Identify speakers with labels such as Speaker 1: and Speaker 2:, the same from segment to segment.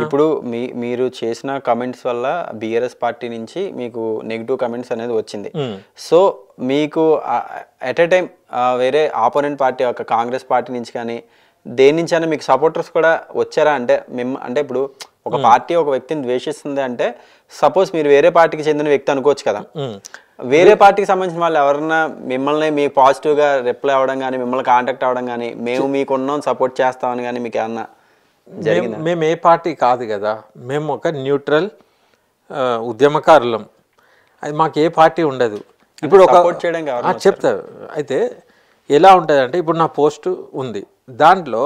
Speaker 1: ఇప్పుడు మీరు చేసిన కమెంట్స్ వల్ల బీఆర్ఎస్ పార్టీ నుంచి మీకు నెగిటివ్ కమెంట్స్ అనేది వచ్చింది. సో మీకు ఎట్ ఎ టైం వేరే ఆపోనెంట్ పార్టీ ఒక కాంగ్రెస్ పార్టీ నుంచి కానీ దేని నుంచి అయినా మీకు సపోర్టర్స్ కూడా వచ్చారా? అంటే అంటే ఇప్పుడు ఒక పార్టీ ఒక వ్యక్తిని ద్వేషిస్తుంది అంటే సపోజ్ మీరు వేరే పార్టీకి చెందిన వ్యక్తి అనుకోవచ్చు కదా. వేరే పార్టీకి సంబంధించిన వాళ్ళు ఎవరన్నా మిమ్మల్ని మీ పాజిటివ్గా రిప్లై అవ్వడం కానీ మిమ్మల్ని కాంటాక్ట్ అవ్వడం కానీ మేము మీకున్నాం సపోర్ట్ చేస్తామని కానీ మీకు ఏమన్నా జరిగిందా?
Speaker 2: మేము ఏ పార్టీ కాదు కదా, మేము ఒక న్యూట్రల్ ఉద్యమకారులం. అది మాకు ఏ పార్టీ ఉండదు. ఇప్పుడు ఒక చెప్తా. అయితే ఎలా ఉంటుంది అంటే ఇప్పుడు నా పోస్ట్ ఉంది, దాంట్లో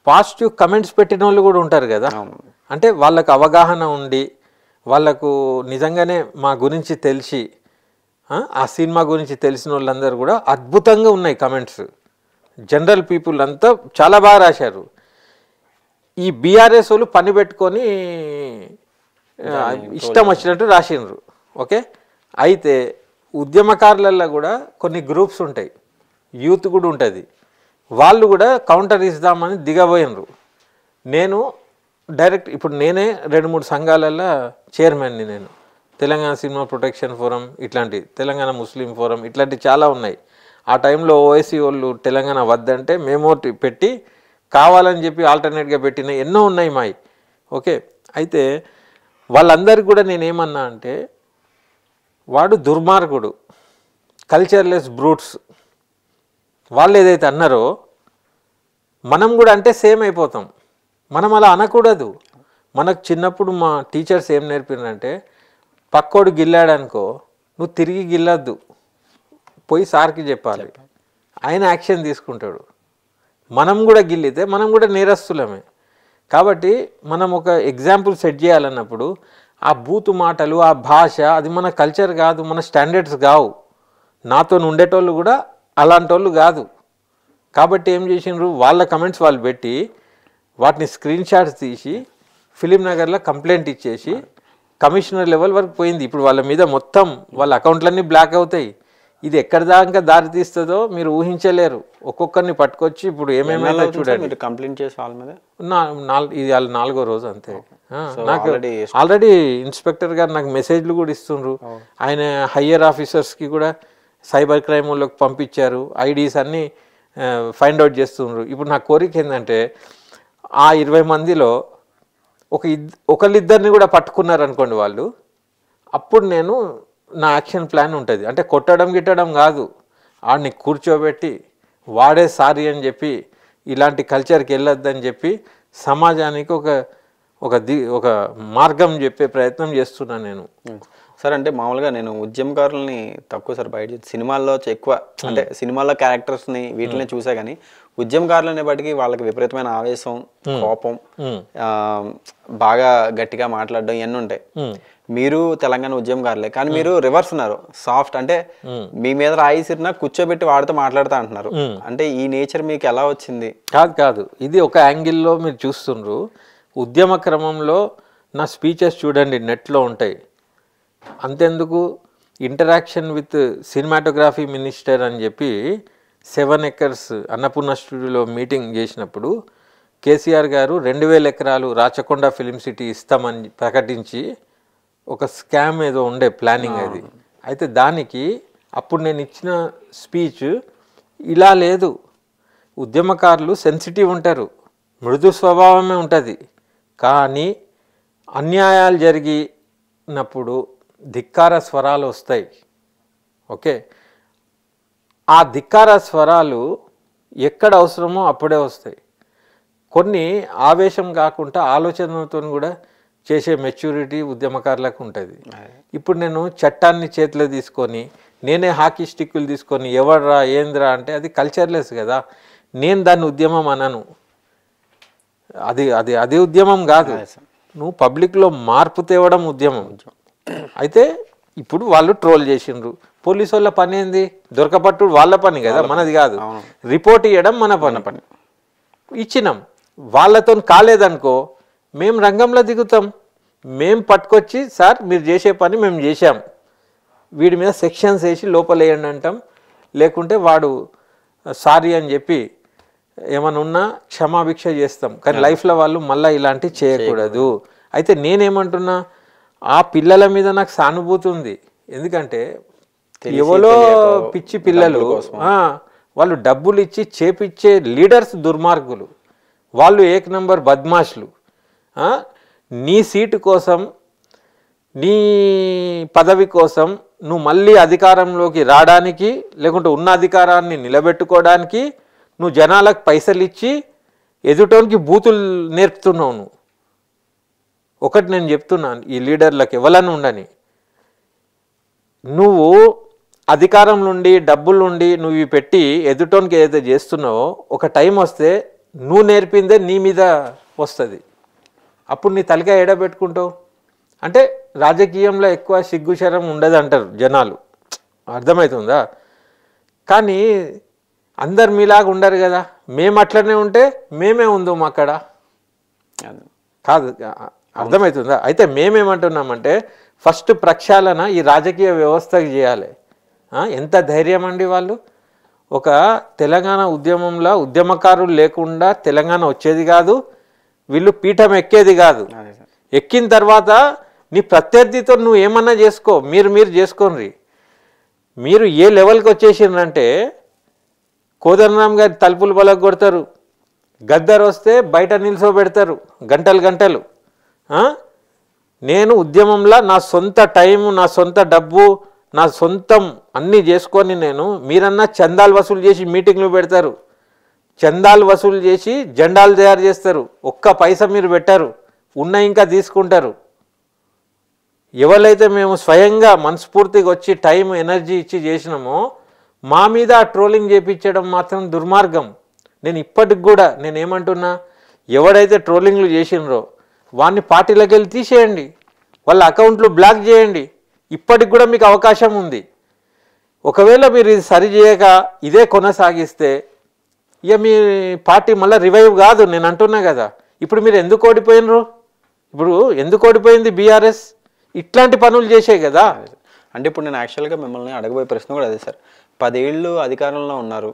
Speaker 2: పాజిటివ్ కమెంట్స్ పెట్టిన వాళ్ళు కూడా ఉంటారు కదా. అంటే వాళ్ళకు అవగాహన ఉండి వాళ్ళకు నిజంగానే మా గురించి తెలిసి ఆ సినిమా గురించి తెలిసిన వాళ్ళందరూ కూడా అద్భుతంగా ఉన్నాయి కమెంట్స్. జనరల్ పీపుల్ అంతా చాలా బాగా రాశారు. ఈ బీఆర్ఎస్ వాళ్ళు పని పెట్టుకొని ఇష్టం వచ్చినట్టు రాసిండ్రు. ఓకే, అయితే ఉద్యమకారులలో కూడా కొన్ని గ్రూప్స్ ఉంటాయి, యూత్ కూడా ఉంటుంది. వాళ్ళు కూడా కౌంటర్ ఇద్దామని దిగబోయినరు. నేను డైరెక్ట్ ఇప్పుడు నేనే 2-3 సంఘాలలో చైర్మన్ని. నేను తెలంగాణ సినిమా ప్రొటెక్షన్ ఫోరం, ఇట్లాంటి తెలంగాణ ముస్లిం ఫోరం, ఇట్లాంటి చాలా ఉన్నాయి. ఆ టైంలో ఓవైసీ వాళ్ళు తెలంగాణ వద్దంటే మేము పెట్టి కావాలని చెప్పి ఆల్టర్నేట్గా పెట్టిన ఎన్నో ఉన్నాయి మాయి. ఓకే, అయితే వాళ్ళందరికీ కూడా నేనేమన్నా అంటే వాడు దుర్మార్గుడు, కల్చర్లెస్ బ్రూట్స్ వాళ్ళు ఏదైతే అన్నారో మనం కూడా అంటే సేమ్ అయిపోతాం. మనం అలా అనకూడదు. మనకు చిన్నప్పుడు మా టీచర్స్ ఏం నేర్పినారంటే పక్కోడు గిల్లాడనుకో నువ్వు తిరిగి గిల్లద్దు, పోయి సార్కి చెప్పాలి, ఆయన యాక్షన్ తీసుకుంటాడు. మనం కూడా గిల్లితే మనం కూడా నేరస్తులమే. కాబట్టి మనం ఒక ఎగ్జాంపుల్ సెట్ చేయాలన్నప్పుడు ఆ బూతు మాటలు, ఆ భాష అది మన కల్చర్ కాదు, మన స్టాండర్డ్స్ కావు. నాతో ఉండేటోళ్ళు కూడా అలాంటి వాళ్ళు కాదు. కాబట్టి ఏం చేసిండ్రు, వాళ్ళ కమెంట్స్ వాళ్ళు పెట్టి వాటిని స్క్రీన్ షాట్స్ తీసి ఫిలిం నగర్లో కంప్లైంట్ ఇచ్చేసి కమిషనర్ లెవెల్ వరకు పోయింది. ఇప్పుడు వాళ్ళ మీద మొత్తం వాళ్ళ అకౌంట్లన్నీ బ్లాక్ అవుతాయి. ఇది ఎక్కడి దాకా దారి తీస్తుందో మీరు ఊహించలేరు. ఒక్కొక్కరిని పట్టుకొచ్చి ఇప్పుడు ఏమేమైనా చూడండి.
Speaker 1: కంప్లైంట్ చేసి వాళ్ళ మీద
Speaker 2: ఇది వాళ్ళ 4వ రోజు అంతే. నాకు ఆల్రెడీ ఇన్స్పెక్టర్ గారు నాకు మెసేజ్లు కూడా ఇస్తుండ్రు. ఆయన హయ్యర్ ఆఫీసర్స్కి కూడా సైబర్ క్రైమ్ వాళ్ళకి పంపించారు. ఐడీస్ అన్నీ ఫైండ్ అవుట్ చేస్తుండ్రు. ఇప్పుడు నా కోరిక ఏంటంటే ఆ 20 మందిలో ఒకళ్ళిద్దరిని కూడా పట్టుకున్నారనుకోండి వాళ్ళు, అప్పుడు నేను నా యాక్షన్ ప్లాన్ ఉంటుంది. అంటే కొట్టడం గిట్టడం కాదు, ఆడిని కూర్చోబెట్టి వాడే సారీ అని చెప్పి ఇలాంటి కల్చర్కి వెళ్ళొద్దని చెప్పి సమాజానికి ఒక మార్గం చెప్పే ప్రయత్నం చేస్తున్నాను నేను.
Speaker 1: సార్ అంటే మామూలుగా నేను ఉద్యమకారులని తక్కువ సార్ బయట సినిమాల్లో ఎక్కువ అంటే సినిమాల్లో క్యారెక్టర్స్ని వీటిని చూసా కానీ ఉద్యమకారులు అనేప్పటికీ వాళ్ళకి విపరీతమైన ఆవేశం, కోపం, బాగా గట్టిగా మాట్లాడడం ఇవన్నీ ఉంటాయి. మీరు తెలంగాణ ఉద్యమకారులే కానీ మీరు రివర్స్ ఉన్నారు, సాఫ్ట్. అంటే మీ మీద రాయిసిరినా కూర్చోబెట్టి వాడితో మాట్లాడుతా అంటున్నారు. అంటే ఈ నేచర్ మీకు ఎలా వచ్చింది?
Speaker 2: కాదు, ఇది ఒక యాంగిల్లో మీరు చూస్తుండ్రు. ఉద్యమ క్రమంలో నా స్పీచెస్ చూడండి, నెట్లో ఉంటాయి. అంతెందుకు, ఇంటరాక్షన్ విత్ సినిమాటోగ్రఫీ మినిస్టర్ అని చెప్పి 7 ఎకర్స్ అన్నపూర్ణ స్టూడియోలో మీటింగ్ చేసినప్పుడు కేసీఆర్ గారు 2000 ఎకరాలు రాచకొండ ఫిలిం సిటీ ఇస్తామని ప్రకటించి ఒక స్కామ్ ఏదో ఉండే ప్లానింగ్ అది. అయితే దానికి అప్పుడు నేను ఇచ్చిన స్పీచ్ ఇలా లేదు. ఉద్యమకారులు సెన్సిటివ్ ఉంటారు, మృదు స్వభావమే ఉంటుంది. కానీ అన్యాయాలు జరిగినప్పుడు ధిక్కార స్వరాలు వస్తాయి. ఓకే, ఆ ధిక్కార స్వరాలు ఎక్కడ అవసరమో అప్పుడే వస్తాయి. కొన్ని ఆవేశం కాకుండా ఆలోచనలతో కూడా చేసే మెచ్యూరిటీ ఉద్యమకారులకు ఉంటుంది. ఇప్పుడు నేను చట్టాన్ని చేతిలో తీసుకొని నేనే హాకీ స్టిక్కులు తీసుకొని ఎవడ్రా ఏంద్రా అంటే అది కల్చర్లెస్ కదా. నేను దాన్ని ఉద్యమం అనను. అది ఉద్యమం కాదు. నువ్వు పబ్లిక్లో మార్పు తేవడం ఉద్యమం. అయితే ఇప్పుడు వాళ్ళు ట్రోల్ చేసిండ్రు. పోలీసు వాళ్ళ పని ఏంది? దొరకపట్టు వాళ్ళ పని కదా, మనది కాదు. రిపోర్ట్ ఇవ్వడం మన పని. ఇచ్చినాం, వాళ్ళతో కాలేదనుకో మేము రంగంలో దిగుతాం. మేము పట్టుకొచ్చి సార్ మీరు చేసే పని మేము చేశాం, వీడి మీద సెక్షన్స్ వేసి లోపలేయండి అంటాం. లేకుంటే వాడు సారీ అని చెప్పి ఏమైనా ఉన్నా క్షమాభిక్ష చేస్తాం, కానీ లైఫ్లో వాళ్ళు మళ్ళీ ఇలాంటివి చేయకూడదు. అయితే నేనేమంటున్నా, ఆ పిల్లల మీద నాకు సానుభూతి ఉంది. ఎందుకంటే ఎవరో పిచ్చి పిల్లలు వాళ్ళు డబ్బులు ఇచ్చి చేపిచ్చే లీడర్స్ దుర్మార్గులు, వాళ్ళు ఏక్ నంబర్ బద్మాష్లు. నీ సీటు కోసం, నీ పదవి కోసం నువ్వు మళ్ళీ అధికారంలోకి రావడానికి, లేకుంటే ఉన్న అధికారాన్ని నిలబెట్టుకోవడానికి నువ్వు జనాలకు పైసలు ఇచ్చి ఎదుటోనికి బూతులు నేర్పుతున్నావు. నువ్వు ఒకటి నేను చెప్తున్నాను ఈ లీడర్లకు, ఎవరన్నా ఉండని, నువ్వు అధికారం నుండి డబ్బుల నుండి నువ్వు ఇవి పెట్టి ఎదుటోనికి ఏదైతే చేస్తున్నావో ఒక టైం వస్తే నువ్వు నేర్పిందే నీ మీద వస్తుంది. అప్పుడు నీ తలకాయ ఎడబెట్టుకుంటావు. అంటే రాజకీయంలో ఎక్కువ సిగ్గుశరం ఉండదు అంటారు జనాలు, అర్థమవుతుందా? కానీ అందరు మీలాగా ఉండరు కదా. మేము అట్లనే ఉంటే మేమే ఉందాం అక్కడ, కాదు, అర్థమవుతుందా? అయితే మేమేమంటున్నామంటే ఫస్ట్ ప్రక్షాళన ఈ రాజకీయ వ్యవస్థకి చేయాలి. ఎంత ధైర్యం అండి వాళ్ళు! ఒక తెలంగాణ ఉద్యమంలో ఉద్యమకారులు లేకుండా తెలంగాణ వచ్చేది కాదు, వీళ్ళు పీఠం ఎక్కేది కాదు. ఎక్కిన తర్వాత నీ ప్రత్యర్థితో నువ్వు ఏమన్నా చేసుకో, మీరు చేసుకోండి. మీరు ఏ లెవెల్కి వచ్చేసిండ్రంటే కోదండరామ్ గారి తలుపులు బలకు కొడతారు, గద్దర్ వస్తే బయట నిల్చోబెడతారు గంటలు. నేను ఉద్యమంలో నా సొంత టైము, నా సొంత డబ్బు, నా సొంతం అన్నీ చేసుకొని మీరన్నా చందాలు వసూలు చేసి మీటింగ్లు పెడతారు, చందాలు వసూలు చేసి జెండాలు తయారు చేస్తారు. ఒక్క పైసా మీరు పెట్టారు, ఉన్న ఇంకా తీసుకుంటారు. ఎవరైతే మేము స్వయంగా మనస్ఫూర్తిగా వచ్చి టైం ఎనర్జీ ఇచ్చి చేసినామో మా మీద ట్రోలింగ్ చేయించడం మాత్రం దుర్మార్గం. నేను ఇప్పటికి కూడా నేనేమంటున్నా, ఎవడైతే ట్రోలింగ్లు చేసినరో వాడిని పార్టీలోకి వెళ్ళి తీసేయండి, వాళ్ళ అకౌంట్లు బ్లాక్ చేయండి. ఇప్పటికి కూడా మీకు అవకాశం ఉంది. ఒకవేళ మీరు ఇది సరి చేయక ఇదే కొనసాగిస్తే ఇక మీ పార్టీ మళ్ళీ రివైవ్ కాదు. నేను అంటున్నా కదా, ఇప్పుడు మీరు ఎందుకు ఓడిపోయినరు? ఇప్పుడు ఎందుకు ఓడిపోయింది బీఆర్ఎస్? ఇట్లాంటి పనులు చేసే కదా.
Speaker 1: అంటే ఇప్పుడు నేను యాక్చువల్గా మిమ్మల్ని అడగబోయే ప్రశ్న కూడా అదే సార్. 10 ఏళ్ళు అధికారంలో ఉన్నారు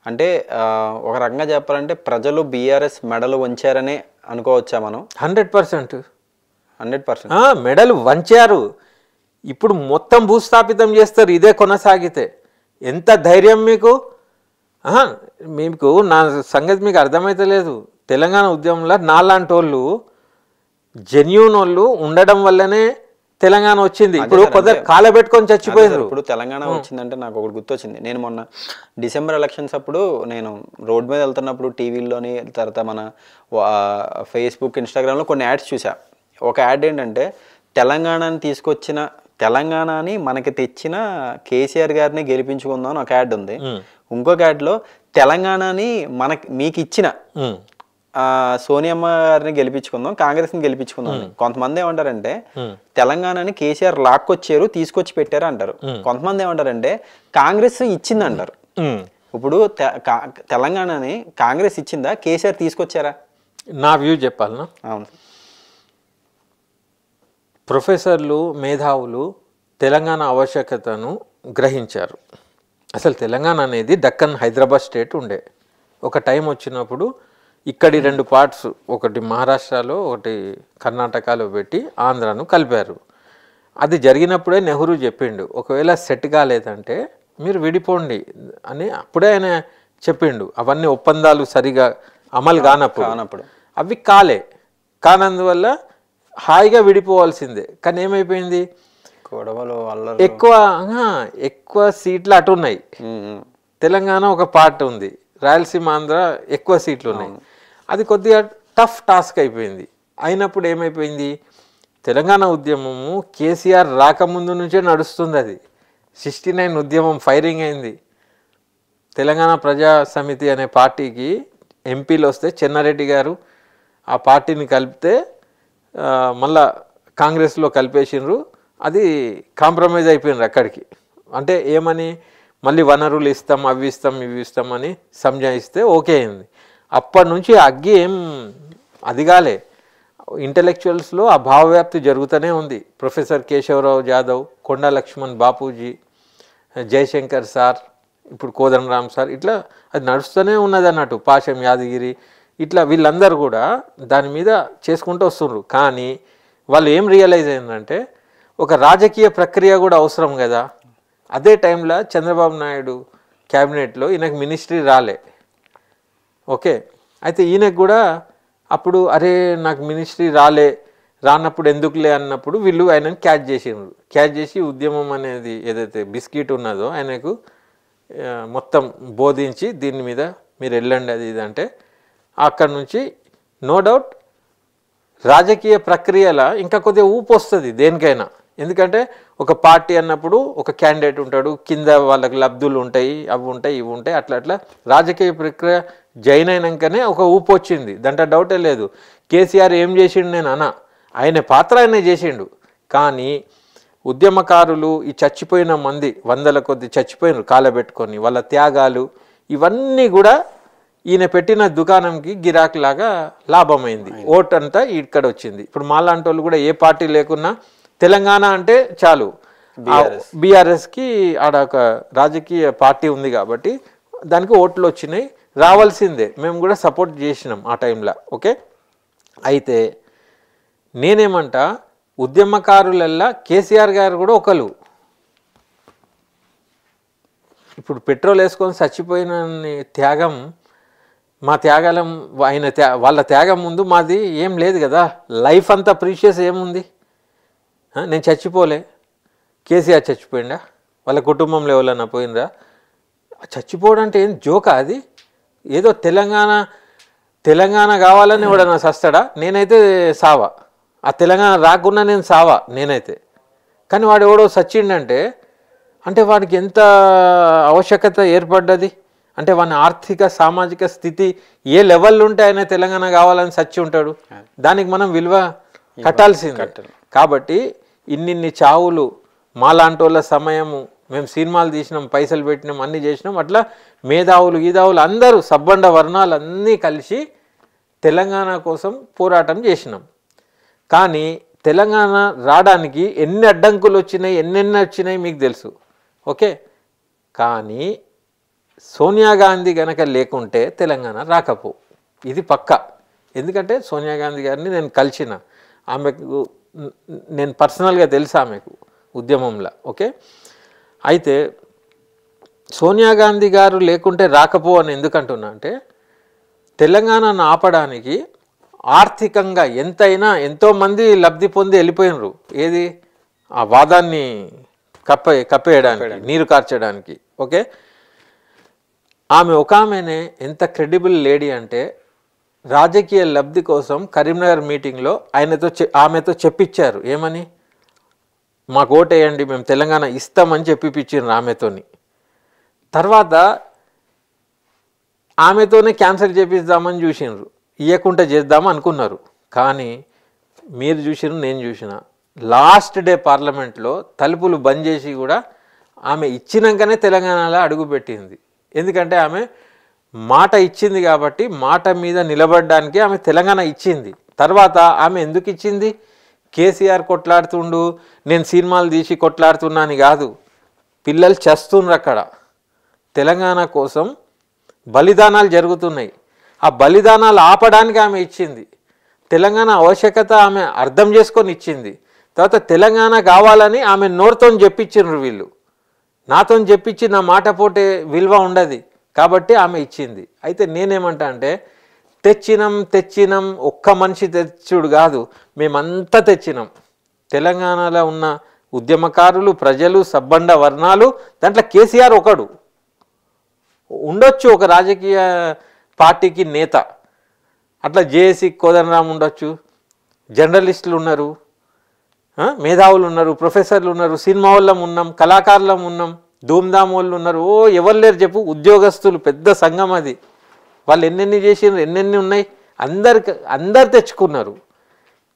Speaker 1: అంటే ఒక రకంగా చెప్పాలంటే ప్రజలు బీఆర్ఎస్ మెడలు వంచారనే అనుకోవచ్చా మనం?
Speaker 2: 100%.
Speaker 1: మెడలు
Speaker 2: వంచారు. ఇప్పుడు మొత్తం భూస్థాపితం చేస్తారు ఇదే కొనసాగితే. ఎంత ధైర్యం మీకు! మీకు నా సంగతి మీకు అర్థమైతలేదు. తెలంగాణ ఉద్యమంలో నాలాంటి వాళ్ళు, జెన్యూన్ వాళ్ళు ఉండడం వల్లనే తెలంగాణ వచ్చింది. ఇప్పుడు కొద్దిగా కాలబెట్టుకొని చచ్చిపోయారు.
Speaker 1: ఇప్పుడు తెలంగాణ వచ్చిందంటే నాకు ఒకటి గుర్తొచ్చింది. నేను మొన్న డిసెంబర్ ఎలక్షన్స్ అప్పుడు నేను రోడ్ మీద వెళ్తున్నప్పుడు టీవీలోని, తర్వాత మన ఫేస్బుక్, ఇన్స్టాగ్రామ్లో కొన్ని యాడ్స్ చూసా. ఒక యాడ్ ఏంటంటే తెలంగాణని మనకి తెచ్చిన కేసీఆర్ గారిని గెలిపించుకుందాం అని ఒక యాడ్ ఉంది. ఇంకొక యాడ్లో తెలంగాణని మీకు ఇచ్చిన సోనియమ్మ గారిని గెలిపించుకుందాం, కాంగ్రెస్ని గెలిపించుకుందాం. కొంతమంది ఏమంటారంటే తెలంగాణని కేసీఆర్ లాక్కొచ్చారు, తీసుకొచ్చి పెట్టారు అంటారు. కొంతమంది ఏమంటారంటే కాంగ్రెస్ ఇచ్చింది అంటారు. ఇప్పుడు తెలంగాణని కాంగ్రెస్ ఇచ్చిందా, కేసీఆర్ తీసుకొచ్చారా?
Speaker 2: నా వ్యూ చెప్పాలనా?
Speaker 1: అవును.
Speaker 2: ప్రొఫెసర్లు, మేధావులు తెలంగాణ ఆవశ్యకతను గ్రహించారు. అసలు తెలంగాణ అనేది దక్కన్ హైదరాబాద్ స్టేట్ ఉండే. ఒక టైం వచ్చినప్పుడు ఇక్కడి 2 పార్ట్స్, ఒకటి మహారాష్ట్రలో ఒకటి కర్ణాటకలో పెట్టి ఆంధ్రాను కలిపారు. అది జరిగినప్పుడే నెహ్రూ చెప్పిండు, ఒకవేళ సెట్ కాలేదంటే మీరు విడిపోండి అని అప్పుడే ఆయన చెప్పిండు. అవన్నీ ఒప్పందాలు సరిగా అమలు కానప్పుడు అవి కానందువల్ల హాయిగా విడిపోవాల్సిందే. కానీ ఏమైపోయింది, ఎక్కువ సీట్లు అటు ఉన్నాయి. తెలంగాణ ఒక పార్ట్ ఉంది, రాయలసీమ, ఆంధ్ర ఎక్కువ సీట్లు ఉన్నాయి. అది కొద్దిగా టఫ్ టాస్క్ అయిపోయింది. అయినప్పుడు ఏమైపోయింది, తెలంగాణ ఉద్యమము కేసీఆర్ రాకముందు నుంచే నడుస్తుంది. అది 69 ఉద్యమం ఫైరింగ్ అయింది. తెలంగాణ ప్రజా సమితి అనే పార్టీకి ఎంపీలు వస్తే చెన్నారెడ్డి గారు ఆ పార్టీని కలిపితే మళ్ళా కాంగ్రెస్లో కలిపేసిండ్రు. అది కాంప్రమైజ్ అయిపోయినారు అక్కడికి. అంటే ఏమని, మళ్ళీ వనరులు ఇస్తాం, అవి ఇస్తాం, ఇవి ఇస్తామని సంజాయిస్తే ఓకే అయింది. అప్పటి నుంచి అగ్గి ఏం అదిగాలే. ఇంటలెక్చువల్స్లో ఆ భావవ్యాప్తి జరుగుతూనే ఉంది. ప్రొఫెసర్ కేశవరావు జాదవ్, కొండా లక్ష్మణ్ బాపూజీ, జయశంకర్ సార్, ఇప్పుడు కోదండరామ్ సార్ ఇట్లా అది నడుస్తూనే ఉన్నది అన్నట్టు, పాశం యాదగిరి ఇట్లా వీళ్ళందరూ కూడా దాని మీద చేసుకుంటూ వస్తున్నారు. కానీ వాళ్ళు ఏం రియలైజ్ అయిందంటే ఒక రాజకీయ ప్రక్రియ కూడా అవసరం కదా. అదే టైంలో చంద్రబాబు నాయుడు క్యాబినెట్లో ఈయనకు మినిస్ట్రీ రాలే. ఓకే, అయితే ఈయనకు కూడా అప్పుడు అరే నాకు మినిస్ట్రీ రానప్పుడు ఎందుకులే అన్నప్పుడు వీళ్ళు ఆయనను క్యాచ్ చేసి ఉద్యమం అనేది ఏదైతే బిస్కెట్ ఉన్నదో ఆయనకు మొత్తం బోధించి దీని మీద మీరు వెళ్ళండి అది ఇది అంటే అక్కడి నుంచి నో డౌట్ రాజకీయ ప్రక్రియల ఇంకా కొద్దిగా ఊపు వస్తుంది దేనికైనా. ఎందుకంటే ఒక పార్టీ అన్నప్పుడు ఒక క్యాండిడేట్ ఉంటాడు, కింద వాళ్ళకి లబ్ధులు ఉంటాయి, అవి ఉంటాయి ఇవి ఉంటాయి, అట్లా అట్లా రాజకీయ ప్రక్రియ జైన్ అయినాకనే ఒక ఊపు వచ్చింది, దాంట్లో డౌటే లేదు. కేసీఆర్ ఏం చేసిండు నేను ఆయన పాత్ర ఆయన చేసిండు. కానీ ఉద్యమకారులు ఈ చచ్చిపోయిన మంది వందల కొద్ది చచ్చిపోయినారు కాలబెట్టుకొని, వాళ్ళ త్యాగాలు ఇవన్నీ కూడా ఈయన పెట్టిన దుకాణంకి గిరాకీలాగా లాభమైంది. ఓట్ అంతా ఇక్కడ వచ్చింది. ఇప్పుడు మాలాంటి వాళ్ళు కూడా ఏ పార్టీ లేకున్నా తెలంగాణ అంటే చాలు బీఆర్ఎస్కి ఆడ ఒక రాజకీయ పార్టీ ఉంది కాబట్టి దానికి ఓట్లు వచ్చినాయి, రావాల్సిందే. మేము కూడా సపోర్ట్ చేసినాం ఆ టైంలో. ఓకే, అయితే నేనేమంటా ఉద్యమకారులల్లా కేసీఆర్ గారు కూడా ఒకరు. ఇప్పుడు పెట్రోల్ వేసుకొని చచ్చిపోయిన త్యాగం మా త్యాగాలం వాళ్ళ త్యాగం ముందు మాది ఏం లేదు కదా. లైఫ్ అంతా ప్రీషియస్ ఏముంది. నేను చచ్చిపోలే, కేసీఆర్ చచ్చిపోయిందా, వాళ్ళ కుటుంబంలో ఎవరన్నా పోయిందా? చచ్చిపోవడం అంటే ఏం జోకా అది? ఏదో తెలంగాణ కావాలని ఎవడన్నా సస్తాడా? నేనైతే సావా. ఆ తెలంగాణ రాకుండా నేను సావా నేనైతే. కానీ వాడు ఎవడో సచ్చిండంటే అంటే వాడికి ఎంత ఆవశ్యకత ఏర్పడ్డది అంటే వాని ఆర్థిక సామాజిక స్థితి ఏ లెవెల్లో ఉంటే ఆయన తెలంగాణ కావాలని సచ్చి ఉంటాడు. దానికి మనం విలువ కట్టాల్సిందే. కాబట్టి ఇన్నిన్ని చావులు మాలాంటి వాళ్ళ సమయము, మేము సినిమాలు తీసినాం, పైసలు పెట్టినాం, అన్నీ చేసినాం, అట్లా మేధావులు గీదావులు అందరూ సబ్బండ వర్ణాలు అన్నీ కలిసి తెలంగాణ కోసం పోరాటం చేసినాం. కానీ తెలంగాణ రావడానికి ఎన్ని అడ్డంకులు వచ్చినాయి, ఎన్నెన్ని వచ్చినాయి మీకు తెలుసు. ఓకే, కానీ సోనియా గాంధీ కనుక లేకుంటే తెలంగాణ రాకపో, ఇది పక్కా. ఎందుకంటే సోనియా గాంధీ గారిని నేను కలిసిన, ఆమెకు నేను పర్సనల్గా తెలుసు ఆమెకు ఉద్యమంలో. ఓకే, అయితే సోనియా గాంధీ గారు లేకుంటే రాకపో అని ఎందుకంటున్నా అంటే తెలంగాణను ఆపడానికి ఆర్థికంగా ఎంతోమంది లబ్ధి పొంది వెళ్ళిపోయినరు. ఏది ఆ వాదాన్ని కప్పేయడానికి, నీరు కార్చడానికి. ఓకే, ఆమెనే ఎంత క్రెడిబుల్ లేడీ అంటే రాజకీయ లబ్ధి కోసం కరీంనగర్ మీటింగ్లో ఆమెతో చెప్పించారు. ఏమని? మాకు ఓటేయండి, మేము తెలంగాణ ఇస్తామని చెప్పిపించారు ఆమెతోని. తర్వాత ఆమెతోనే క్యాన్సల్ చేపిద్దామని చూసినారు, ఇవ్వకుండా చేద్దాం అనుకున్నారు. కానీ మీరు చూసినారు, నేను చూసిన లాస్ట్ డే పార్లమెంట్లో తలుపులు బంద్ చేసి కూడా ఆమె ఇచ్చినాకనే తెలంగాణలో అడుగుపెట్టింది. ఎందుకంటే ఆమె మాట ఇచ్చింది కాబట్టి మాట మీద నిలబడడానికి ఆమె తెలంగాణ ఇచ్చింది. తర్వాత ఆమె ఎందుకు ఇచ్చింది? కేసీఆర్ కొట్లాడుతుండు, నేను సినిమాలు తీసి కొట్లాడుతున్నాను కాదు, పిల్లలు చస్తుండ్రు అక్కడ. తెలంగాణ కోసం బలిదానాలు జరుగుతున్నాయి, ఆ బలిదానాలు ఆపడానికి ఆమె ఇచ్చింది. తెలంగాణ ఆవశ్యకత ఆమె అర్థం చేసుకొని ఇచ్చింది. తర్వాత తెలంగాణ కావాలని ఆమె నోరుతో చెప్పించిండ్రు వీళ్ళు. నాతో చెప్పించి నా మాట పోతే విలువ ఉండదు కాబట్టి ఆమె ఇచ్చింది. అయితే నేనేమంటా అంటే తెచ్చినాం ఒక్క మనిషి తెచ్చుడు కాదు, మేమంతా తెచ్చినాం. తెలంగాణలో ఉన్న ఉద్యమకారులు, ప్రజలు, సబ్బండ వర్ణాలు, దాంట్లో కేసీఆర్ ఒకడు ఉండొచ్చు, ఒక రాజకీయ పార్టీకి నేత. అట్లా జేఏసీ కోదండరామ్ ఉండొచ్చు, జర్నలిస్టులు ఉన్నారు, మేధావులు ఉన్నారు, ప్రొఫెసర్లు ఉన్నారు, సినిమా వాళ్ళం ఉన్నాం, కళాకారులం ఉన్నాం, ధూమ్ధామ్ వాళ్ళు ఉన్నారు. ఎవరు లేరు చెప్పు? ఉద్యోగస్తులు పెద్ద సంఘం అది. వాళ్ళు ఎన్నెన్ని చేసినారు, ఎన్నెన్ని ఉన్నాయి, అందరు తెచ్చుకున్నారు.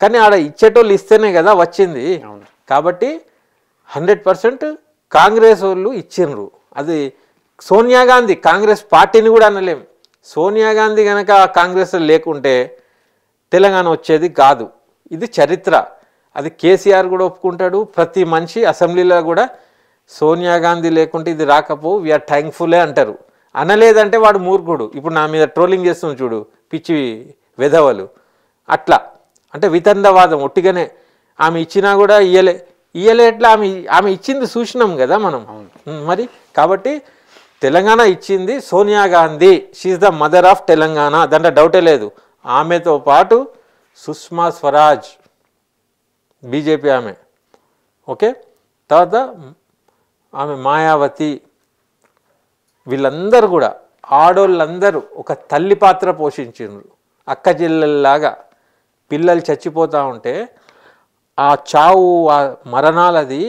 Speaker 2: కానీ ఆడ ఇచ్చేటోళ్ళు ఇస్తేనే కదా వచ్చింది. కాబట్టి 100% కాంగ్రెస్ వాళ్ళు ఇచ్చిండ్రు. అది సోనియా గాంధీ, కాంగ్రెస్ పార్టీని కూడా అనలేం. సోనియా గాంధీ కనుక కాంగ్రెస్ లేకుంటే తెలంగాణ వచ్చేది కాదు. ఇది చరిత్ర. అది కేసీఆర్ కూడా ఒప్పుకుంటాడు, ప్రతి మనిషి అసెంబ్లీలో కూడా సోనియా గాంధీ లేకుంటే ఇది రాకపోవు, వీఆర్ థ్యాంక్ఫుల్లే అంటారు. అనలేదంటే వాడు మూర్ఖుడు. ఇప్పుడు నా మీద ట్రోలింగ్ చేస్తుంది చూడు పిచ్చి వెధవలు, అట్లా అంటే వితండవాదం. ఒట్టిగానే ఆమె ఇచ్చినా కూడా ఇయ్యలే ఎట్లా, ఆమె ఇచ్చింది చూసినాం కదా మనం. మరి కాబట్టి తెలంగాణ ఇచ్చింది Sonia Gandhi, she the mother of Telangana, దాంట్లో డౌటే లేదు. ఆమెతో పాటు సుష్మా స్వరాజ్ బీజేపీ ఆమె, ఓకే, తర్వాత ఆమె మాయావతి, వీళ్ళందరూ కూడా ఆడోళ్ళందరూ ఒక తల్లి పాత్ర పోషించిండ్రు. అక్క చెల్లెల్లాగా పిల్లలు చచ్చిపోతూ ఉంటే ఆ చావు, ఆ మరణాలది,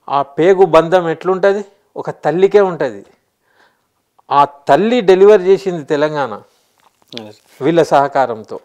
Speaker 2: ఆ పేగు బంధం ఎట్లుంటుంది, ఒక తల్లికే ఉంటుంది. ఆ తల్లి డెలివర్ చేసింది తెలంగాణ వీళ్ళ సహకారంతో.